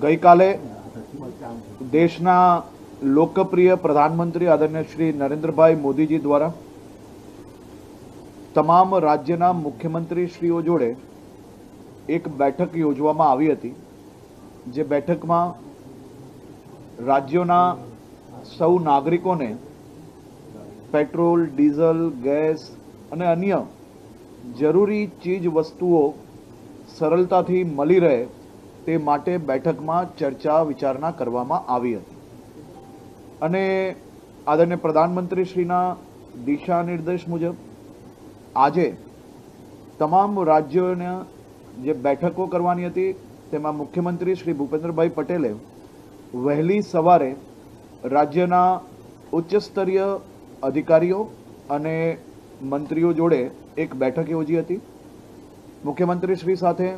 ગઈકાલે દેશના લોકપ્રિય પ્રધાનમંત્રી આદરણીય શ્રી નરેન્દ્રભાઈ મોદીજી દ્વારા તમામ રાજ્યના મુખ્યમંત્રીશ્રીઓ જોડે એક બેઠક યોજવામાં આવી હતી, જે બેઠકમાં રાજ્યોના સૌ નાગરિકોને પેટ્રોલ, ડીઝલ, ગેસ અને અન્ય જરૂરી ચીજ વસ્તુઓ સરળતાથી મળી રહે તે માટે બેઠકમાં ચર્ચા વિચારણા કરવામાં આવી હતી અને આદરણીય પ્રધાનમંત્રીશ્રીના દિશા નિર્દેશ મુજબ આજે તમામ રાજ્યોના જે બેઠકો કરવાની હતી તેમાં મુખ્યમંત્રી શ્રી ભૂપેન્દ્રભાઈ પટેલે વહેલી સવારે રાજ્યના ઉચ્ચ સ્તરીય અધિકારીઓ અને મંત્રીઓ જોડે એક બેઠક યોજી હતી. મુખ્યમંત્રી શ્રી સાથે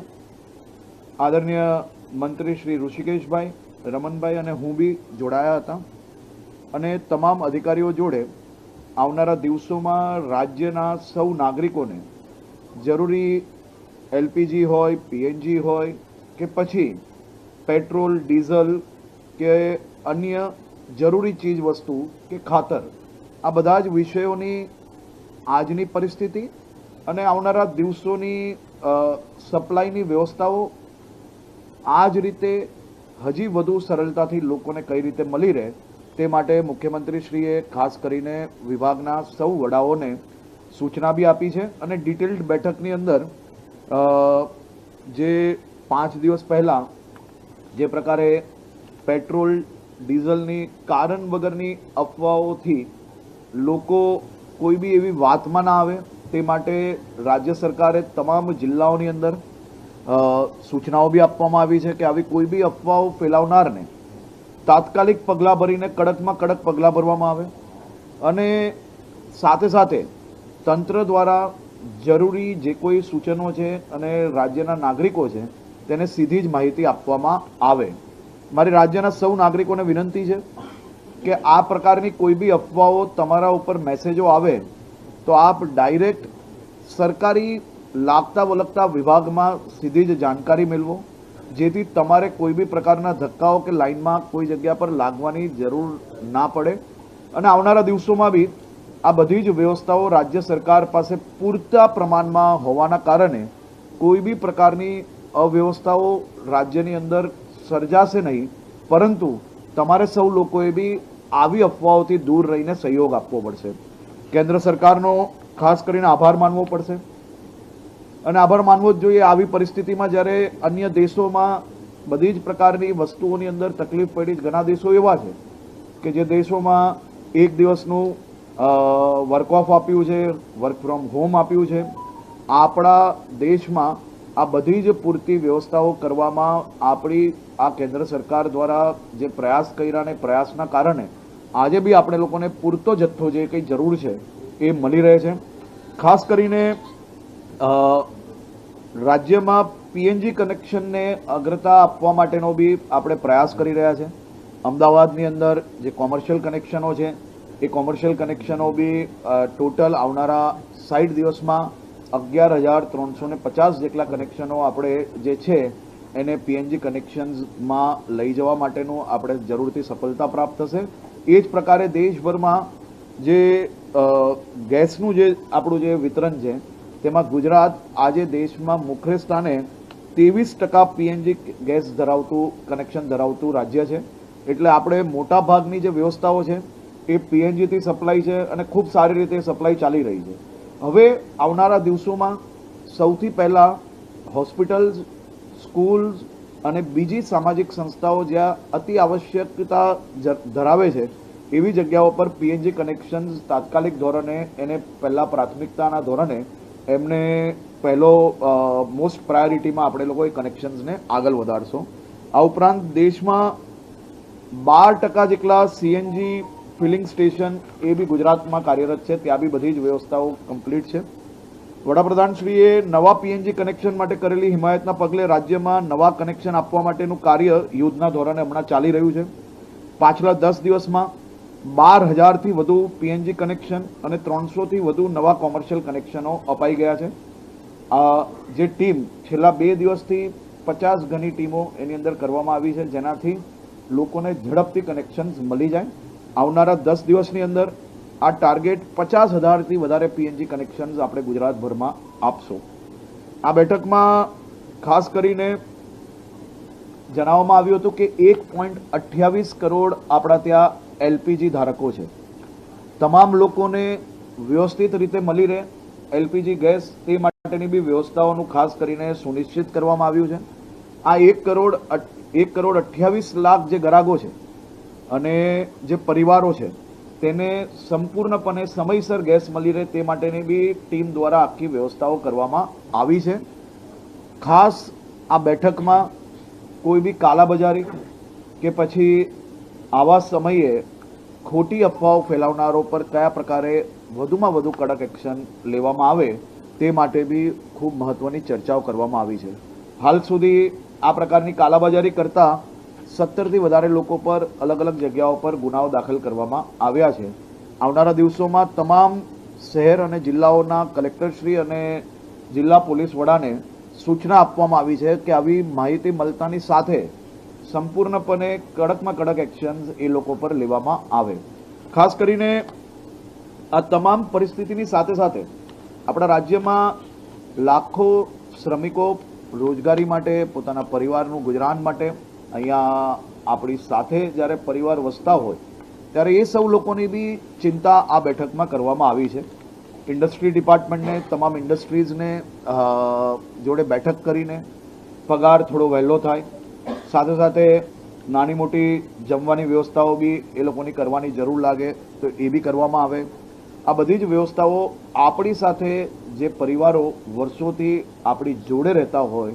આદરણીય મંત્રી શ્રી ઋષિકેશભાઈ, રમનભાઈ અને હું બી જોડાયા હતા અને તમામ અધિકારીઓ જોડે આવનારા દિવસોમાં રાજ્યના સૌ નાગરિકોને જરૂરી એલપીજી હોય, પીએનજી હોય કે પછી પેટ્રોલ, ડીઝલ કે અન્ય જરૂરી ચીજ વસ્તુ કે ખાતર, આ બધા જ વિષયોની આજની પરિસ્થિતિ અને આવનારા દિવસોની સપ્લાયની વ્યવસ્થાઓ આ જ રીતે હજી વધુ સરળતાથી લોકોને કઈ રીતે મળી રહે તે માટે મુખ્યમંત્રીશ્રીએ ખાસ કરીને વિભાગના સૌ વડાઓને સૂચના બી આપી છે અને ડિટેલ્ડ બેઠકની અંદર જે 5 દિવસ પહેલાં જે પ્રકારે પેટ્રોલ, ડીઝલની કારણ વગરની અફવાઓથી લોકો કોઈ બી એવી વાતમાં ના આવે તે માટે રાજ્ય સરકારે તમામ જિલ્લાઓની અંદર સૂચનાઓ બી આપવામાં આવી છે કે આવી કોઈ બી અફવાઓ ફેલાવનારને તાત્કાલિક પગલાં ભરીને કડકમાં કડક પગલાં ભરવામાં આવે અને સાથે સાથે તંત્ર દ્વારા જરૂરી જે કોઈ સૂચનો છે અને રાજ્યના નાગરિકો છે તેને સીધી જ માહિતી આપવામાં આવે. મારી રાજ્યના સૌ નાગરિકોને વિનંતી છે કે આ પ્રકારની કોઈ બી અફવાઓ તમારા ઉપર મેસેજો આવે તો આપ ડાયરેક્ટ સરકારી લાગતા વળગતા વિભાગમાં સીધી જ જાણકારી મેળવો, જેથી તમારે કોઈ બી પ્રકારના ધક્કાઓ કે લાઇનમાં કોઈ જગ્યા પર લાગવાની જરૂર ના પડે અને આવનારા દિવસોમાં બી આ બધી જ વ્યવસ્થાઓ રાજ્ય સરકાર પાસે પૂરતા પ્રમાણમાં હોવાના કારણે કોઈ બી પ્રકારની અવ્યવસ્થાઓ રાજ્યની અંદર સર્જાશે નહીં, પરંતુ તમારે સૌ લોકોએ બી આવી અફવાઓથી દૂર રહીને સહયોગ આપવો પડશે. કેન્દ્ર સરકારનો ખાસ કરીને આભાર માનવો પડશે અને આભાર માનવો જ જોઈએ આવી પરિસ્થિતિમાં જ્યારે અન્ય દેશોમાં બધી જ પ્રકારની વસ્તુઓની અંદર તકલીફ પડી. ઘણા દેશો એવા છે કે જે દેશોમાં એક દિવસનું વર્ક ઓફ આપ્યું છે, વર્ક ફ્રોમ હોમ આપ્યું છે. આપણા દેશમાં આ બધી જ પૂરતી વ્યવસ્થાઓ કરવામાં આપણી આ કેન્દ્ર સરકાર દ્વારા જે પ્રયાસ કર્યા અને પ્રયાસના કારણે આજે બી આપણે લોકોને પૂરતો જથ્થો જે કંઈ જરૂર છે એ મળી રહે છે. ખાસ કરીને રાજ્યમાં પીએનજી કનેક્શનને અગ્રતા આપવા માટેનો બી આપણે પ્રયાસ કરી રહ્યા છે. અમદાવાદની અંદર જે કોમર્શિયલ કનેક્શનો છે એ કોમર્શિયલ કનેક્શનો બી ટોટલ આવનારા 60 દિવસમાં 11,350 જેટલા કનેક્શનો આપણે જે છે એને પીએનજી કનેક્શન્સમાં લઈ જવા માટેનું આપણે જરૂરથી સફળતા પ્રાપ્ત થશે. એ જ પ્રકારે દેશભરમાં જે ગેસનું જે આપણું જે વિતરણ છે તેમાં ગુજરાત આજે દેશમાં મુખ્ય સ્થાને 23% પીએનજી ગેસ ધરાવતું કનેક્શન ધરાવતું રાજ્ય છે. એટલે આપણે મોટા ભાગની જે વ્યવસ્થાઓ છે એ પીએનજીથી સપ્લાય છે અને ખૂબ સારી રીતે સપ્લાય ચાલી રહી છે. હવે આવનારા દિવસોમાં સૌથી પહેલાં હોસ્પિટલ્સ, સ્કૂલ્સ અને બીજી સામાજિક સંસ્થાઓ જ્યાં અતિ આવશ્યકતા ધરાવે છે એવી જગ્યાઓ પર પીએનજી કનેક્શન્સ તાત્કાલિક ધોરણે એને પહેલાં પ્રાથમિકતાના ધોરણે એમને પહેલો મોસ્ટ પ્રાયોરિટીમાં આપણે લોકો એ કનેક્શન્સને આગળ વધારશો. આ ઉપરાંત દેશમાં 12% જેટલા સીએનજી ફિલિંગ સ્ટેશન એ બી ગુજરાતમાં કાર્યરત છે, ત્યાં બી બધી જ વ્યવસ્થાઓ કમ્પ્લીટ છે. વડાપ્રધાનશ્રીએ નવા પીએનજી કનેક્શન માટે કરેલી હિમાયતના પગલે રાજ્યમાં નવા કનેક્શન આપવા માટેનું કાર્ય યુદ્ધના ધોરણે હમણાં ચાલી રહ્યું છે. પાછલા 10 દિવસમાં 12,000થી વધુ પીએનજી કનેક્શન અને 300થી વધુ નવા કોમર્શિયલ કનેક્શનો અપાઈ ગયા છે. જે ટીમ છેલ્લા 2 દિવસથી 50 ગણી ટીમો એની અંદર કરવામાં આવી છે, જેનાથી લોકોને ઝડપથી કનેક્શન્સ મળી જાય. આવનારા 10 દિવસની અંદર આ ટાર્ગેટ 50,000થી વધારે પીએનજી કનેક્શન્સ આપણે ગુજરાતભરમાં આપશું. આ બેઠકમાં ખાસ કરીને જણાવવામાં આવ્યું હતું કે 1.28 કરોડ આપણા ત્યાં એલપીજી ધારકો છે. તમામ લોકોને વ્યવસ્થિત રીતે મળી રહે એલપીજી ગેસ, તે માટેની બી વ્યવસ્થાઓનું ખાસ કરીને સુનિશ્ચિત કરવામાં આવ્યું છે. આ 1.28 લાખ જે ગ્રાહકો છે અને જે પરિવારો છે તેને સંપૂર્ણપણે સમયસર ગેસ મળી રહે તે માટેની બી ટીમ દ્વારા આખી વ્યવસ્થાઓ કરવામાં આવી છે. ખાસ આ બેઠકમાં કોઈ બી કાલાબજારી કે પછી આવા સમયે ખોટી અફવાઓ ફેલાવનારો પર કયા પ્રકારે વધુમાં વધુ કડક એક્શન લેવામાં આવે તે માટે બી ખૂબ મહત્વની ચર્ચાઓ કરવામાં આવી છે. હાલ સુધી આ પ્રકારની કાલાબજારી કરતા 17થી વધારે લોકો પર અલગ અલગ જગ્યાઓ પર ગુનાઓ દાખલ કરવામાં આવ્યા છે. આવનારા દિવસોમાં તમામ શહેર અને જિલ્લાઓના કલેક્ટરશ્રી અને જિલ્લા પોલીસ વડાને સૂચના આપવામાં આવી છે કે આવી માહિતી મળતાની સાથે સંપૂર્ણપણે કડકમાં કડક એક્શન્સ એ લોકો પર લેવામાં આવે. ખાસ કરીને આ તમામ પરિસ્થિતિની સાથે સાથે આપણા રાજ્યમાં લાખો શ્રમિકો રોજગારી માટે, પોતાના પરિવારનું ગુજરાન માટે અહીંયા આપણી સાથે જ્યારે પરિવાર વસતા હોય ત્યારે એ સૌ લોકોની બી ચિંતા આ બેઠકમાં કરવામાં આવી છે. ઇન્ડસ્ટ્રી ડિપાર્ટમેન્ટને, તમામ ઇન્ડસ્ટ્રીઝને જોડે બેઠક કરીને પગાર થોડો વહેલો થાય, સાથે સાથે નાની મોટી જમવાની વ્યવસ્થાઓ બી એ લોકોની કરવાની જરૂર લાગે તો એ બી કરવામાં આવે. આ બધી જ વ્યવસ્થાઓ આપણી સાથે જે પરિવારો વર્ષોથી આપણી જોડે રહેતા હોય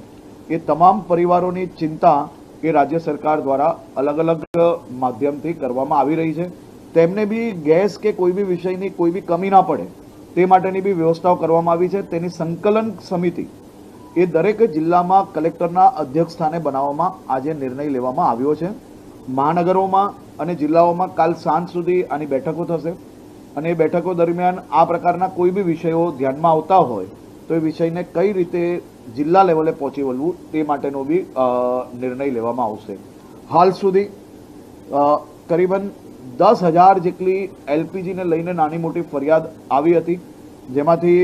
એ તમામ પરિવારોની ચિંતા એ રાજ્ય સરકાર દ્વારા અલગ અલગ માધ્યમથી કરવામાં આવી રહી છે. તેમને બી ગેસ કે કોઈ બી વિષયની કોઈ બી કમી ના પડે તે માટેની બી વ્યવસ્થાઓ કરવામાં આવી છે. તેની સંકલન સમિતિ એ દરેક જિલ્લામાં કલેક્ટરના અધ્યક્ષ સ્થાને બનાવવામાં આજે નિર્ણય લેવામાં આવ્યો છે. મહાનગરોમાં અને જિલ્લાઓમાં કાલ સાંજ સુધી આની બેઠકો થશે અને એ બેઠકો દરમિયાન આ પ્રકારના કોઈ બી વિષયો ધ્યાનમાં આવતા હોય તો એ વિષયને કઈ રીતે જિલ્લા લેવલે પહોંચી વળવું તે માટેનો બી નિર્ણય લેવામાં આવશે. હાલ સુધી કરીબન 10,000 જેટલી એલપીજીને લઈને નાની મોટી ફરિયાદ આવી હતી, જેમાંથી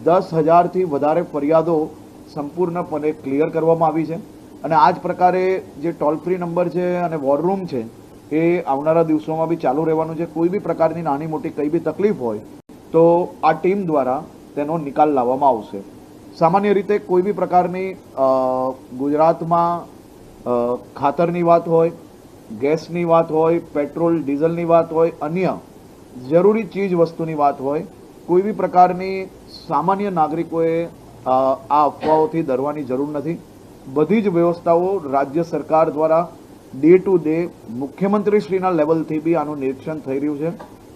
10,000થી વધારે ફરિયાદો સંપૂર્ણપણે ક્લિયર કરવામાં આવી છે. અને આ જ પ્રકારે જે ટોલ ફ્રી નંબર છે અને વોર રૂમ છે એ આવનારા દિવસોમાં બી ચાલુ રહેવાનું છે. કોઈ બી પ્રકારની નાની મોટી કંઈ બી તકલીફ હોય તો આ ટીમ દ્વારા તેનો નિકાલ લાવવામાં આવશે. સામાન્ય રીતે કોઈ બી પ્રકારની ગુજરાતમાં ખાતરની વાત હોય, ગેસની વાત હોય, પેટ્રોલ ડીઝલની વાત હોય, અન્ય જરૂરી ચીજ વસ્તુની વાત હોય, કોઈ બી પ્રકારની સામાન્ય નાગરિકોએ આ અફવાઓથી ડરવાની જરૂર નથી. બધી જ વ્યવસ્થાઓ રાજ્ય સરકાર દ્વારા ડે ટુ ડે મુખ્યમંત્રીશ્રીના લેવલથી બી આનું નિરીક્ષણ થઈ રહ્યું છે.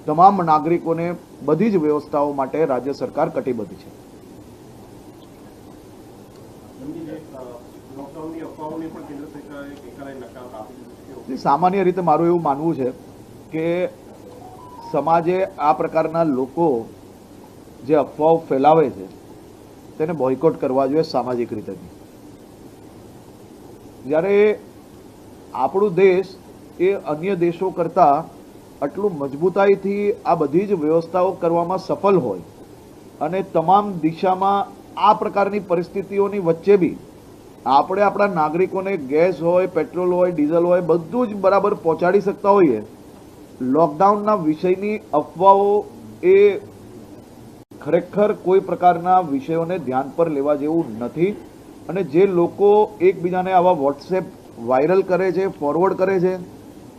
તમામ નાગરિકોને બધી જ વ્યવસ્થાઓ માટે રાજ્ય સરકાર કટિબદ્ધ છે. સામાન્ય રીતે મારું એવું માનવું છે કે સમાજે આ પ્રકારના લોકો જે અફવાઓ ફેલાવે છે તેને બોયકોટ કરવા જોઈએ સામાજિક રીતે. જ્યારે આપણો દેશ એ અન્ય દેશો કરતાં આટલું મજબૂતાઈથી આ બધી જ વ્યવસ્થાઓ કરવામાં સફળ હોય અને તમામ દિશામાં આ પ્રકારની પરિસ્થિતિઓની વચ્ચે બી આપણે આપણા નાગરિકોને ગેસ હોય, પેટ્રોલ હોય, ડીઝલ હોય બધું જ બરાબર પહોંચાડી શકતા હોઈએ. લોકડાઉનના વિષયની અફવાઓ એ ખરેખર કોઈ પ્રકારના વિષયોને ધ્યાન પર લેવા જેવું નથી. અને જે લોકો એકબીજાને આવા વોટ્સએપ વાયરલ કરે છે, ફોરવર્ડ કરે છે,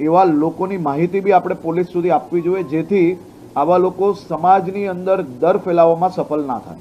એવા લોકોની માહિતી બી આપણે પોલીસ સુધી આપવી જોઈએ, જેથી આવા લોકો સમાજની અંદર ડર ફેલાવવામાં સફળ ના થાય.